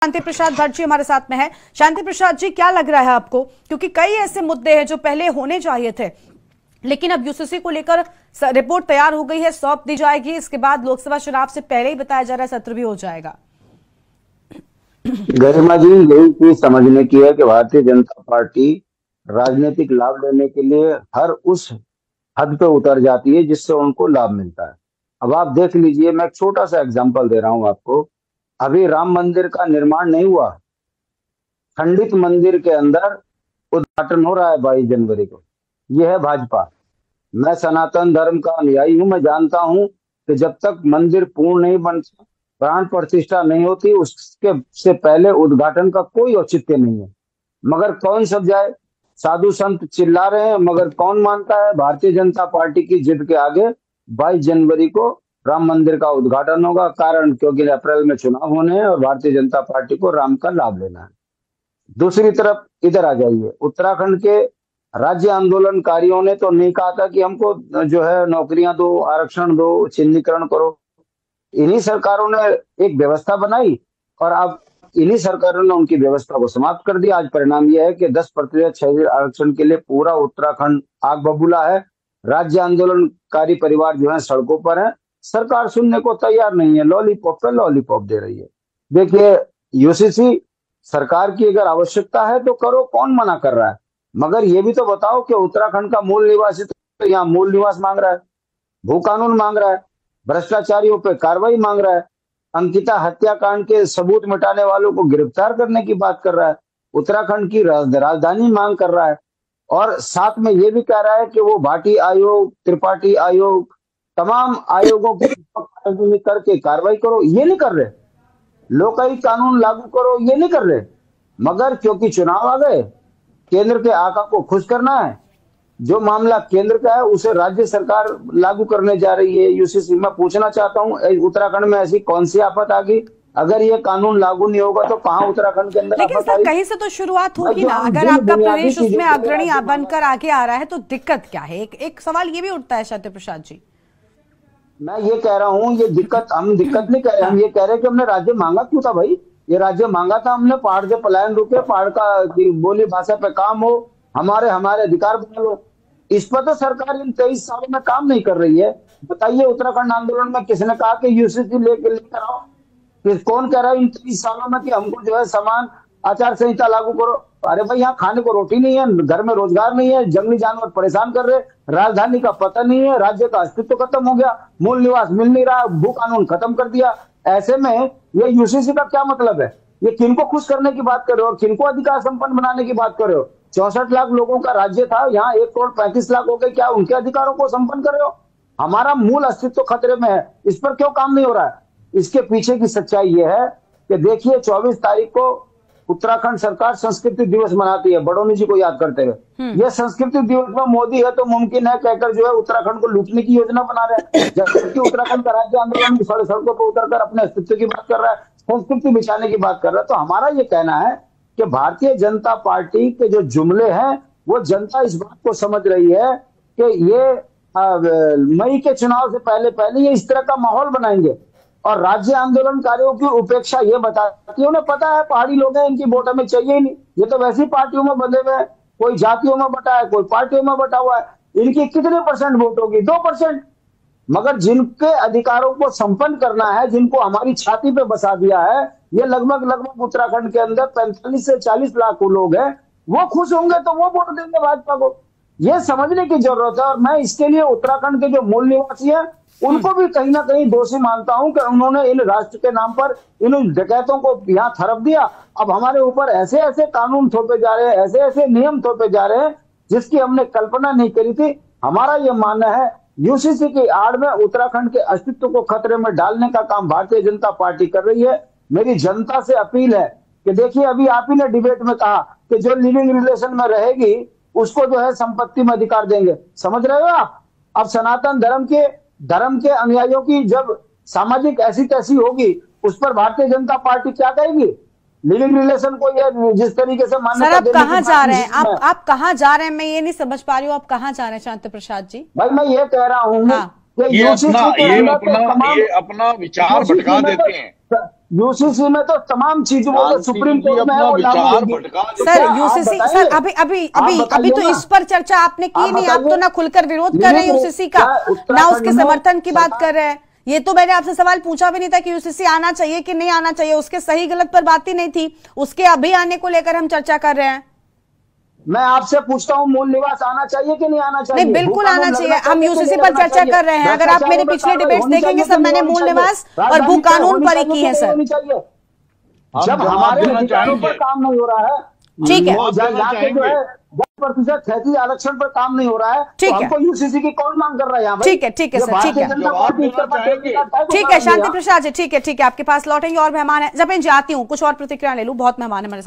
शांति प्रसाद भट्ट जी हमारे साथ में है। शांति प्रसाद जी, क्या लग रहा है आपको, क्योंकि कई ऐसे मुद्दे हैं जो पहले होने चाहिए थे, लेकिन अब यूसीसी को लेकर रिपोर्ट तैयार हो गई है, सौंप दी जाएगी, इसके बाद लोकसभा चुनाव से पहले ही बताया जा रहा है सत्र भी हो जाएगा। गरिमा जी, यही चीज समझने की है कि भारतीय जनता पार्टी राजनीतिक लाभ लेने के लिए हर उस हद पे उतर जाती है जिससे उनको लाभ मिलता है। अब आप देख लीजिए, मैं एक छोटा सा एग्जांपल दे रहा हूं आपको। अभी राम मंदिर का निर्माण नहीं हुआ, खंडित मंदिर के अंदर उद्घाटन हो रहा है 22 जनवरी को। यह है भाजपा। मैं सनातन धर्म का अनुयायी हूं, मैं जानता हूं कि जब तक मंदिर पूर्ण नहीं बनता, प्राण प्रतिष्ठा नहीं होती, उसके से पहले उद्घाटन का कोई औचित्य नहीं है। मगर कौन सब जाए, साधु संत चिल्ला रहे हैं, मगर कौन मानता है? भारतीय जनता पार्टी की जिद के आगे 22 जनवरी को राम मंदिर का उद्घाटन होगा। कारण क्योंकि अप्रैल में चुनाव होने हैं और भारतीय जनता पार्टी को राम का लाभ लेना है। दूसरी तरफ इधर आ जाइए, उत्तराखंड के राज्य आंदोलनकारियों ने तो नहीं कहा था कि हमको जो है नौकरियां दो, आरक्षण दो, चिन्हीकरण करो। इन्हीं सरकारों ने एक व्यवस्था बनाई और अब इन्हीं सरकारों ने उनकी व्यवस्था को समाप्त कर दिया। आज परिणाम यह है कि 10% शहरी आरक्षण के लिए पूरा उत्तराखंड आग बबूला है। राज्य आंदोलनकारी परिवार जो है सड़कों पर है। सरकार सुनने को तैयार नहीं है, लॉलीपॉप पे लॉलीपॉप दे रही है। देखिए, यूसीसी सरकार की अगर आवश्यकता है तो करो, कौन मना कर रहा है? मगर ये भी तो बताओ कि उत्तराखंड का मूल निवासी तो यहाँ मूल निवास मांग रहा है, भू कानून मांग रहा है, भ्रष्टाचारियों पे कार्रवाई मांग रहा है, अंकिता हत्याकांड के सबूत मिटाने वालों को गिरफ्तार करने की बात कर रहा है, उत्तराखंड की राजधानी मांग कर रहा है, और साथ में ये भी कह रहा है कि वो भाटी आयोग, त्रिपाठी आयोग, तमाम आयोगों की करके कार्रवाई करो। ये नहीं कर रहे। लोकायुक्त कानून लागू करो, ये नहीं कर रहे। मगर क्योंकि चुनाव आ गए, केंद्र के आका को खुश करना है, जो मामला केंद्र का है उसे राज्य सरकार लागू करने जा रही है। यूसीसी, मैं पूछना चाहता हूं, उत्तराखंड में ऐसी कौन सी आफत आ गई? अगर ये कानून लागू नहीं होगा तो कहां उत्तराखंड के अंदर? लेकिन सर, कहीं से तो शुरुआत होगी ना। अगर आपका प्रदेश उसमें अग्रणी बनकर आगे आ रहा है तो दिक्कत क्या है? एक सवाल ये भी उठता है शांति प्रसाद जी। मैं ये कह रहा हूँ, ये दिक्कत, हम दिक्कत नहीं कह रहे, हम ये कह रहे हैं कि हमने राज्य मांगा क्यों था भाई? ये राज्य मांगा था हमने, पहाड़ से पलायन रुके, पहाड़ का बोली भाषा पे काम हो, हमारे अधिकार बना लो। इस पर तो सरकार इन 23 सालों में काम नहीं कर रही है। बताइए, उत्तराखंड आंदोलन में किसने कहा कि यूसीसी लेकर आओ? कौन कह रहा है इन 23 सालों में कि हमको जो है समान आचार संहिता लागू करो? अरे भाई, यहाँ खाने को रोटी नहीं है, घर में रोजगार नहीं है, जंगली जानवर परेशान कर रहे, राजधानी का पता नहीं है, राज्य का अस्तित्व खत्म हो गया, मूल निवास मिल नहीं रहा, भू कानून खत्म कर दिया। ऐसे में ये यूसीसी का क्या मतलब है? ये किनको खुश करने की बात कर रहे हो, किनको अधिकार संपन्न बनाने की बात कर रहे हो? 64 लाख लोगों का राज्य था, यहाँ 1,35,00,000 हो गए, क्या उनके अधिकारों को संपन्न कर रहे हो? हमारा मूल अस्तित्व खतरे में है, इस पर क्यों काम नहीं हो रहा है? इसके पीछे की सच्चाई यह है कि देखिए, 24 तारीख को उत्तराखंड सरकार संस्कृति दिवस मनाती है, बडोनी जी को याद करते हुए। यह संस्कृति दिवस में मोदी है तो मुमकिन है कहकर जो है उत्तराखंड को लूटने की योजना बना रहे हैं, जबकि उत्तराखंड का राज्य आंदोलन सड़कों पर उतरकर अपने अस्तित्व की बात कर रहा है, संस्कृति बिछाने की बात कर रहा है। तो हमारा ये कहना है कि भारतीय जनता पार्टी के जो जुमले हैं, वो जनता इस बात को समझ रही है कि ये मई के चुनाव से पहले ये इस तरह का माहौल बनाएंगे और राज्य आंदोलनकारियों की उपेक्षा ये बताती है। उन्हें पता है पहाड़ी लोग हैं, इनकी वोट हमें चाहिए ही नहीं, ये तो वैसी पार्टियों में बंधे हुए हैं, कोई जातियों में बटा है, कोई पार्टियों में बटा हुआ है, इनकी कितने % वोट होगी? 2%। मगर जिनके अधिकारों को संपन्न करना है, जिनको हमारी छाती पे बसा दिया है, ये लगभग उत्तराखंड के अंदर 45 से 40 लाख लोग हैं, वो खुश होंगे तो वो वोट देंगे भाजपा को। ये समझने की जरूरत है। और मैं इसके लिए उत्तराखंड के जो मूल निवासी हैं उनको भी कहीं ना कहीं दोषी मानता हूं कि उन्होंने इन राष्ट्र के नाम पर इन डकैतों को यहाँ थरप दिया। अब हमारे ऊपर ऐसे ऐसे कानून थोपे जा रहे हैं, ऐसे ऐसे नियम थोपे जा रहे हैं जिसकी हमने कल्पना नहीं करी थी। हमारा यह मानना है, यूसीसी की आड़ में उत्तराखंड के अस्तित्व को खतरे में डालने का काम भारतीय जनता पार्टी कर रही है। मेरी जनता से अपील है कि देखिए, अभी आप ही ने डिबेट में कहा कि जो लिविंग रिलेशन में रहेगी उसको जो है संपत्ति में अधिकार देंगे। समझ रहे हो आप? अब सनातन धर्म के अनुयायियों की जब सामाजिक ऐसी तैसी होगी, उस पर भारतीय जनता पार्टी क्या कहेगी? लिविंग रिलेशन को ये जिस तरीके से मान्यता सर, आप कहाँ जा रहे हैं? आप कहाँ जा रहे हैं? मैं ये नहीं समझ पा रही हूँ, आप कहाँ जा रहे हैं शांति प्रसाद जी? भाई, मैं ये कह रहा हूँ ये अपना विचार भटका देते हैं। यूसीसी में तो तमाम चीजों को सुप्रीम कोर्ट में है, वो लागू होगी। सर यूसीसी सर अभी तो इस पर चर्चा आपने की नहीं। आप तो ना खुलकर विरोध कर रहे हैं यूसीसी का, ना उसके समर्थन की बात कर रहे हैं। ये तो मैंने आपसे सवाल पूछा भी नहीं था कि यूसीसी आना चाहिए कि नहीं आना चाहिए, उसके सही गलत पर बात ही नहीं थी। उसके अभी आने को लेकर हम चर्चा कर रहे हैं। मैं आपसे पूछता हूँ मूल निवास आना चाहिए कि नहीं आना चाहिए? नहीं, बिल्कुल आना चाहिए। हम यूसीसी पर चर्चा कर रहे हैं। अगर आप मेरे पिछले डिबेट्स देखेंगे सब मैंने मूल निवास और भू कानून पर ही की है सर। जब हमारे अधिकारों पर काम नहीं हो रहा है, ठीक है, यहाँ के जो है 10% 33 आरक्षण पर काम नहीं हो रहा है, ठीक है, हमको यूसीसी की कौन मांग कर रहा है यहाँ? ठीक है सर, ठीक है शांति प्रसाद जी, ठीक है आपके पास लौटेंगे और मेहमान है। जब मैं जाती हूँ कुछ और प्रतिक्रिया ले लूं, बहुत मेहमान है हमारे साथ।